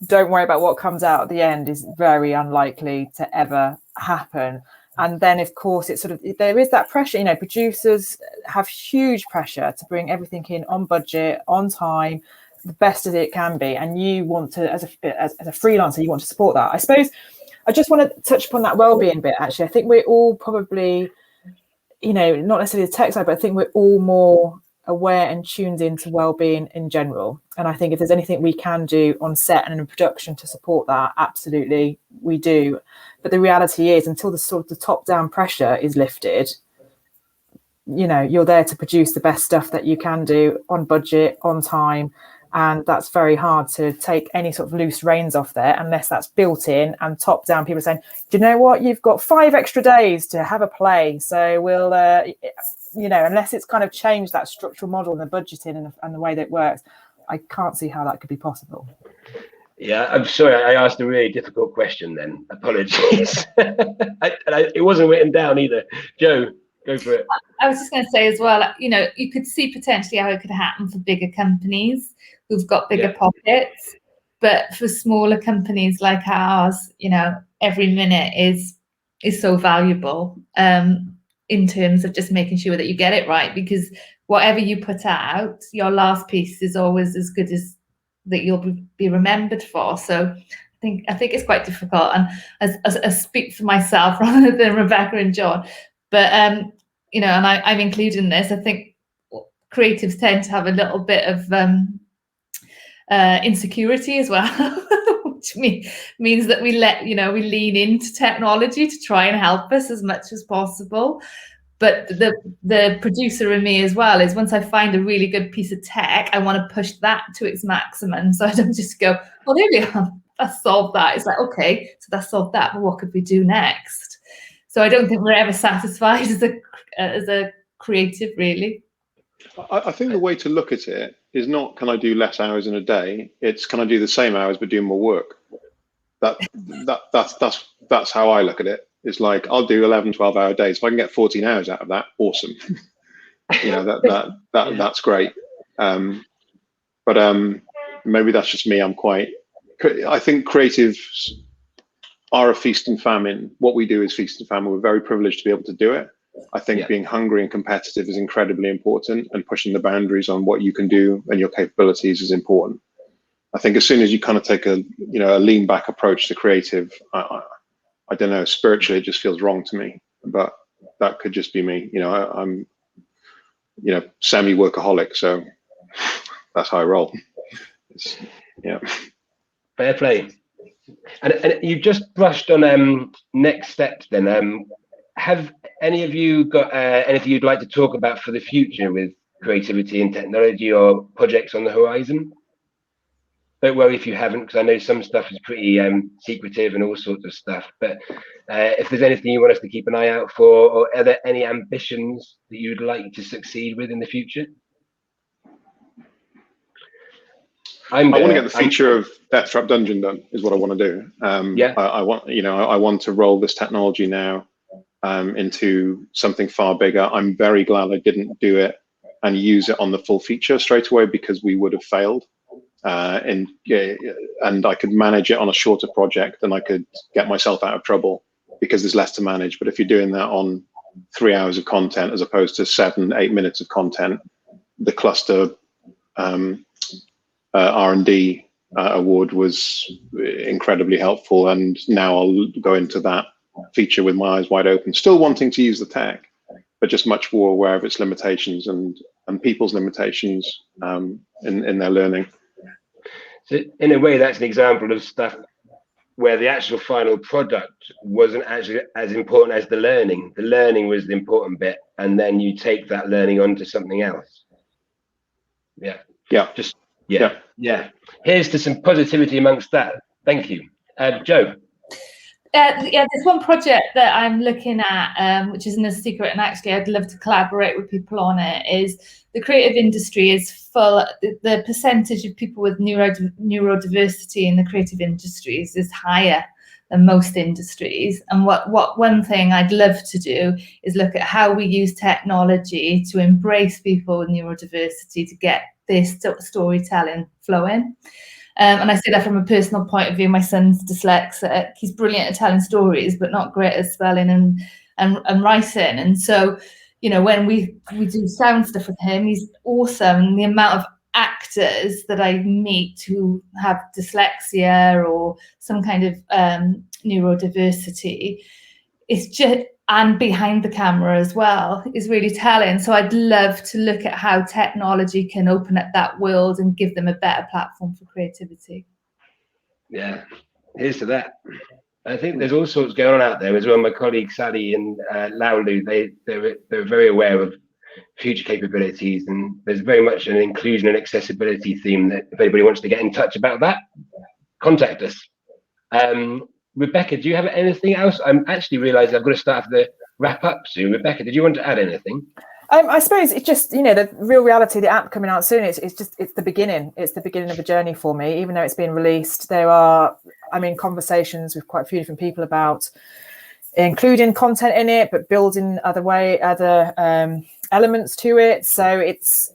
don't worry about what comes out at the end is very unlikely to ever happen. And then, of course, it's there is that pressure. Producers have huge pressure to bring everything in on budget, on time, the best as it can be. And you want to, as a freelancer, you want to support that. I suppose I just want to touch upon that well-being bit, actually. I think we're all probably, not necessarily the tech side, but I think we're all more aware and tuned into well-being in general. And I think if there's anything we can do on set and in production to support that, absolutely we do. But the reality is, until the top-down pressure is lifted, you're there to produce the best stuff that you can do on budget, on time. And that's very hard to take any sort of loose reins off there unless that's built in and top down. People are saying, do you know what? You've got 5 extra days to have a play. So we'll, unless it's kind of changed that structural model and the budgeting and the way that it works, I can't see how that could be possible. Yeah, I'm sorry, I asked a really difficult question then. Apologies. It wasn't written down either. Joe, go for it. I was just going to say as well, you could see potentially how it could happen for bigger companies who've got bigger pockets, but for smaller companies like ours, every minute is so valuable in terms of just making sure that you get it right, because whatever you put out, your last piece is always as good as that you'll be remembered for. So I think it's quite difficult, and as I speak for myself rather than Rebecca and John, but and I'm including this. I think creatives tend to have a little bit of insecurity as well, which means that we lean into technology to try and help us as much as possible. But the producer in me as well is, once I find a really good piece of tech, I want to push that to its maximum. So I don't just go, well, there we are, that's solved that. It's like, okay, so that's solved that, but what could we do next? So I don't think we're ever satisfied as a creative, really. I think the way to look at it is not, can I do less hours in a day? It's, can I do the same hours but do more work? That's how I look at it. It's like, I'll do 11, 12-hour days. If I can get 14 hours out of that, awesome. That's great. But maybe that's just me. I think creatives are a feast and famine. What we do is feast and famine. We're very privileged to be able to do it. I think being hungry and competitive is incredibly important, and pushing the boundaries on what you can do and your capabilities is important. I think as soon as you kind of take a lean back approach to creative, I don't know, spiritually it just feels wrong to me, but that could just be me. I'm semi-workaholic, so that's how I roll. Fair play. And you've just brushed on next steps then. Have any of you got anything you'd like to talk about for the future with creativity and technology, or projects on the horizon? Don't worry if you haven't, because I know some stuff is pretty secretive and all sorts of stuff. But if there's anything you want us to keep an eye out for, or are there any ambitions that you'd like to succeed with in the future? I want to get the feature of Deathtrap Dungeon done, is what I want to do. I want to roll this technology now into something far bigger. I'm very glad I didn't do it and use it on the full feature straight away, because we would have failed. And I could manage it on a shorter project, and I could get myself out of trouble because there's less to manage. But if you're doing that on 3 hours of content as opposed to 7-8 minutes of content, the Clwstwr R&D award was incredibly helpful. And now I'll go into that feature with my eyes wide open, still wanting to use the tech, but just much more aware of its limitations and people's limitations in their learning. So in a way, that's an example of stuff where the actual final product wasn't actually as important as the learning. The learning was the important bit, and then you take that learning on to something else. Yeah. Here's to some positivity amongst that. Thank you. Joe. There's one project that I'm looking at, which isn't a secret, and actually I'd love to collaborate with people on it, is the creative industry is full. The percentage of people with neurodiversity in the creative industries is higher than most industries. And what one thing I'd love to do is look at how we use technology to embrace people with neurodiversity to get this storytelling flowing. And I say that from a personal point of view. My son's dyslexic. He's brilliant at telling stories, but not great at spelling and writing. And so, when we do sound stuff with him, he's awesome. And the amount of actors that I meet who have dyslexia or some kind of neurodiversity, it's just, and behind the camera as well, is really telling. So I'd love to look at how technology can open up that world and give them a better platform for creativity. Yeah, here's to that. I think there's all sorts going on out there as well. My colleagues Sally and Laulu, they're very aware of future capabilities, and there's very much an inclusion and accessibility theme that if anybody wants to get in touch about that, contact us. Rebecca, do you have anything else? I'm actually realizing I've got to start the wrap up soon. Rebecca, did you want to add anything? I suppose it's just, the real reality, the app coming out soon, it's the beginning. It's the beginning of a journey for me. Even though it's been released, I'm in conversations with quite a few different people about including content in it, but building other elements to it. So it's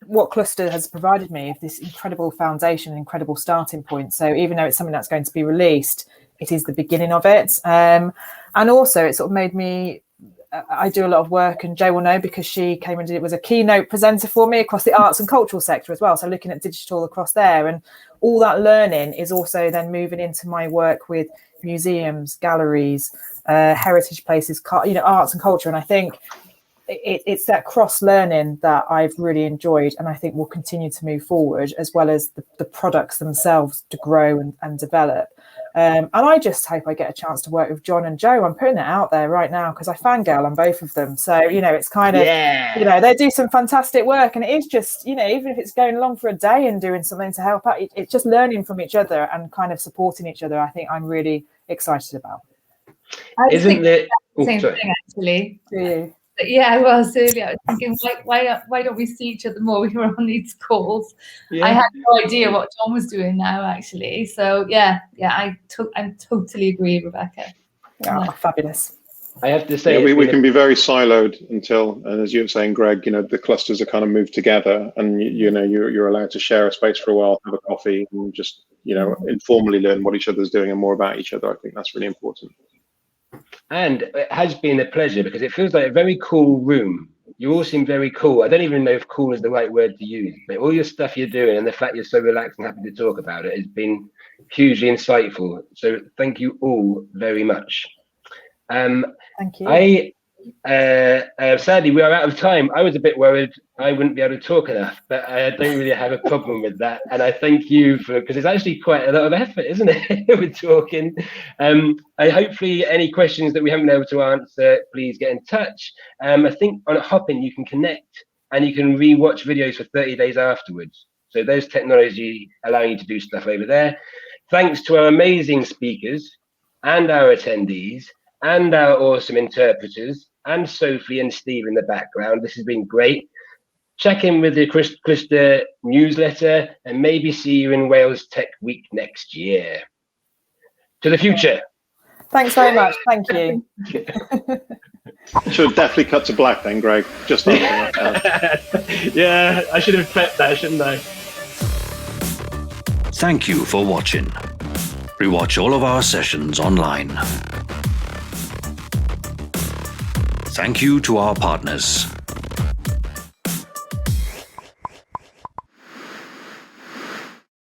what Clwstwr has provided me, this incredible foundation, incredible starting point. So even though it's something that's going to be released, it is the beginning of it. And also it sort of made me, I do a lot of work, and Jo will know because she came and was a keynote presenter for me across the arts and cultural sector as well. So looking at digital across there, and all that learning is also then moving into my work with museums, galleries, heritage places, arts and culture. And I think it's that cross learning that I've really enjoyed, and I think will continue to move forward, as well as the products themselves to grow and develop. And I just hope I get a chance to work with John and Jo. I'm putting it out there right now because I fangirl on both of them. So, it's kind of, they do some fantastic work, and it is just, even if it's going along for a day and doing something to help out, it's just learning from each other and kind of supporting each other. I think I'm really excited about. Isn't it? Same thing, actually. Do you? Yeah, I was earlier. I was thinking, why don't we see each other more when we're on these calls? Yeah. I had no idea what John was doing now, actually. So I totally agree, Rebecca. Yeah, fabulous. I have to say, we can be very siloed until, and as you were saying, Greg, the clusters are kind of moved together, and you're allowed to share a space for a while, have a coffee, and just informally learn what each other's doing and more about each other. I think that's really important. And it has been a pleasure because it feels like a very cool room. You all seem very cool. I don't even know if cool is the right word to use, but all your stuff you're doing and the fact you're so relaxed and happy to talk about it has been hugely insightful. So thank you all very much. Thank you. Sadly, we are out of time. I was a bit worried I wouldn't be able to talk enough, but I don't really have a problem with that. And I thank you because it's actually quite a lot of effort, isn't it? We're talking. Hopefully any questions that we haven't been able to answer, please get in touch. I think on Hopin you can connect and you can re-watch videos for 30 days afterwards. So those technology allowing you to do stuff over there. Thanks to our amazing speakers and our attendees and our awesome interpreters, and Sophie and Steve in the background. This has been great. Check in with the Clwstwr newsletter and maybe see you in Wales Tech Week next year. To the future. Thanks very much. Thank you. Should definitely cut to black then, Greg. Just yeah, I should have prepped that, shouldn't I? Thank you for watching. Rewatch all of our sessions online. Thank you to our partners.